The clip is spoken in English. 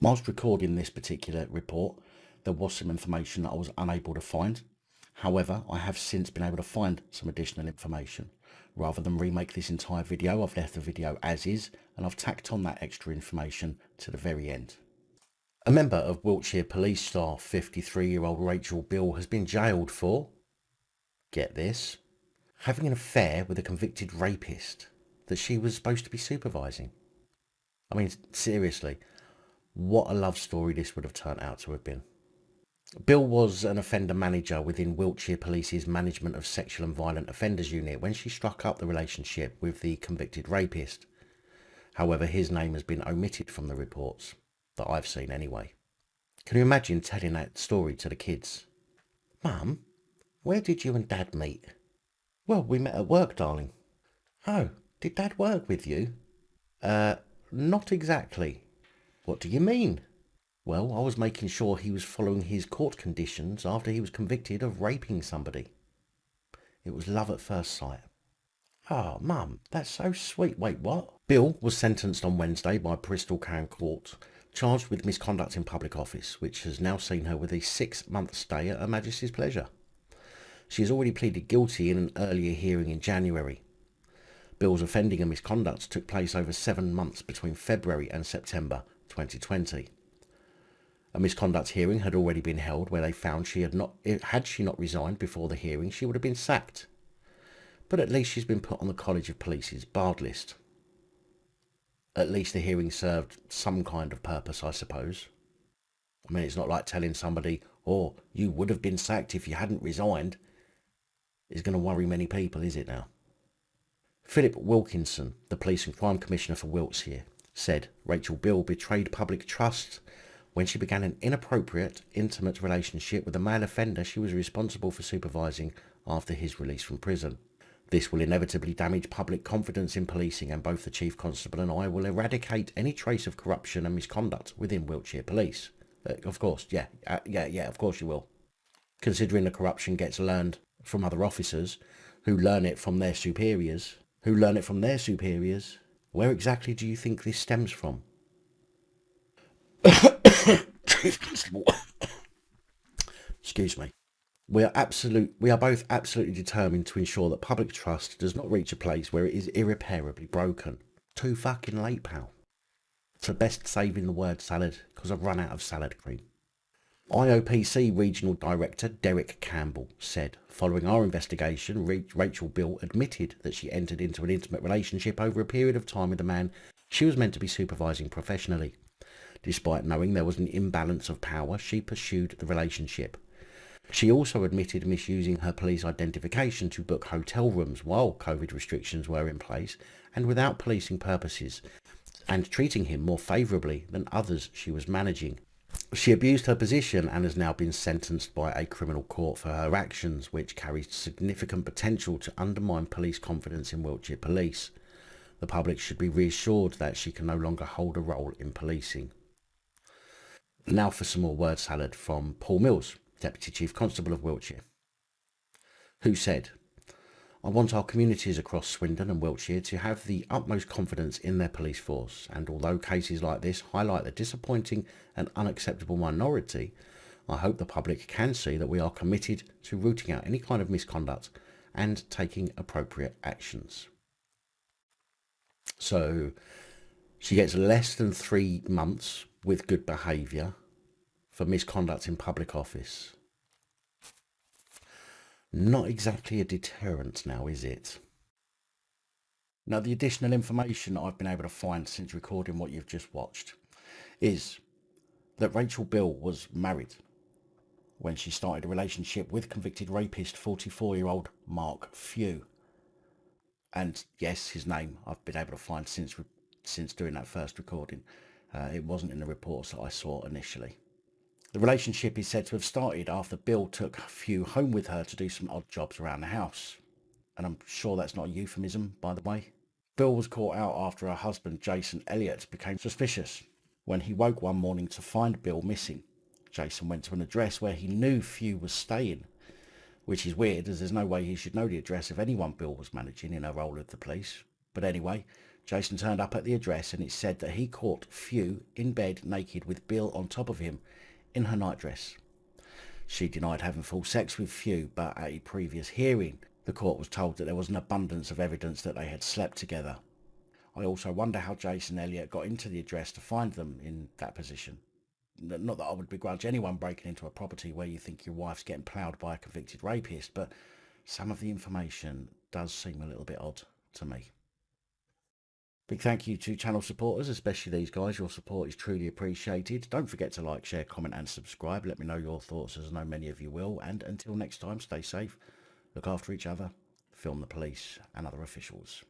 Whilst recording this particular report, there was some information that I was unable to find. However, I have since been able to find some additional information. Rather than remake this entire video, I've left the video as is, and I've tacked on that extra information to the very end. A member of Wiltshire Police staff, 53-year-old Rachel Beale, has been jailed for, get this, having an affair with a convicted rapist that she was supposed to be supervising. I mean, seriously, what a love story this would have turned out to have been. Beale was an offender manager within Wiltshire Police's Management of Sexual and Violent Offenders Unit when she struck up the relationship with the convicted rapist. However, his name has been omitted from the reports that I've seen anyway. Can you imagine telling that story to the kids? Mum, where did you and Dad meet? Well, we met at work, darling. Oh, did Dad work with you? Not exactly. What do you mean? Well, I was making sure he was following his court conditions after he was convicted of raping somebody. It was love at first sight. Oh, Mum, that's so sweet. Wait, what? Beale was sentenced on Wednesday by Bristol Crown Court, charged with misconduct in public office, which has now seen her with a 6-month stay at Her Majesty's pleasure. She has already pleaded guilty in an earlier hearing in January. Beale's offending and misconduct took place over 7 months between February and September 2020. A misconduct hearing had already been held where they found had she not resigned before the hearing, she would have been sacked. But at least she's been put on the College of Police's barred list. At least the hearing served some kind of purpose, I suppose. I mean, it's not like telling somebody, oh, you would have been sacked if you hadn't resigned. It's going to worry many people, is it now? Philip Wilkinson, the Police and Crime Commissioner for Wiltshire, said Rachel Beale betrayed public trust when she began an inappropriate, intimate relationship with a male offender she was responsible for supervising after his release from prison. This will inevitably damage public confidence in policing, and both the Chief Constable and I will eradicate any trace of corruption and misconduct within Wiltshire Police. Of course, of course you will. Considering the corruption gets learned from other officers, who learn it from their superiors, where exactly do you think this stems from? Chief Constable. Excuse me. We are both absolutely determined to ensure that public trust does not reach a place where it is irreparably broken. Too fucking late, pal. So best saving the word salad, because I've run out of salad cream. IOPC Regional Director Derek Campbell said, following our investigation, Rachel Beale admitted that she entered into an intimate relationship over a period of time with a man she was meant to be supervising professionally. Despite knowing there was an imbalance of power, she pursued the relationship. She also admitted misusing her police identification to book hotel rooms while COVID restrictions were in place and without policing purposes, and treating him more favourably than others she was managing. She abused her position and has now been sentenced by a criminal court for her actions, which carries significant potential to undermine police confidence in Wiltshire Police. The public should be reassured that she can no longer hold a role in policing. Now for some more word salad from Paul Mills, Deputy Chief Constable of Wiltshire, who said, I want our communities across Swindon and Wiltshire to have the utmost confidence in their police force, and although cases like this highlight the disappointing and unacceptable minority, I hope the public can see that we are committed to rooting out any kind of misconduct and taking appropriate actions. So she gets less than 3 months with good behaviour for misconduct in public office. Not exactly a deterrent now, is it? Now, the additional information I've been able to find since recording what you've just watched is that Rachel Beale was married when she started a relationship with convicted rapist 44-year-old Marc Few. And yes, his name I've been able to find since doing that first recording. It wasn't in the reports that I saw initially. The relationship is said to have started after Beale took Few home with her to do some odd jobs around the house. And I'm sure that's not a euphemism, by the way. Beale was caught out after her husband, Jason Elliott, became suspicious when he woke one morning to find Beale missing. Jason went to an address where he knew Few was staying, which is weird as there's no way he should know the address of anyone Beale was managing in her role with the police. But anyway, Jason turned up at the address and it said that he caught Few in bed naked with Beale on top of him in her nightdress. She denied having full sex with Few, but at a previous hearing, the court was told that there was an abundance of evidence that they had slept together. I also wonder how Jason Elliott got into the address to find them in that position. Not that I would begrudge anyone breaking into a property where you think your wife's getting ploughed by a convicted rapist, but some of the information does seem a little bit odd to me. Big thank you to channel supporters, especially these guys. Your support is truly appreciated. Don't forget to like, share, comment and subscribe. Let me know your thoughts, as I know many of you will. And until next time, stay safe, look after each other, film the police and other officials.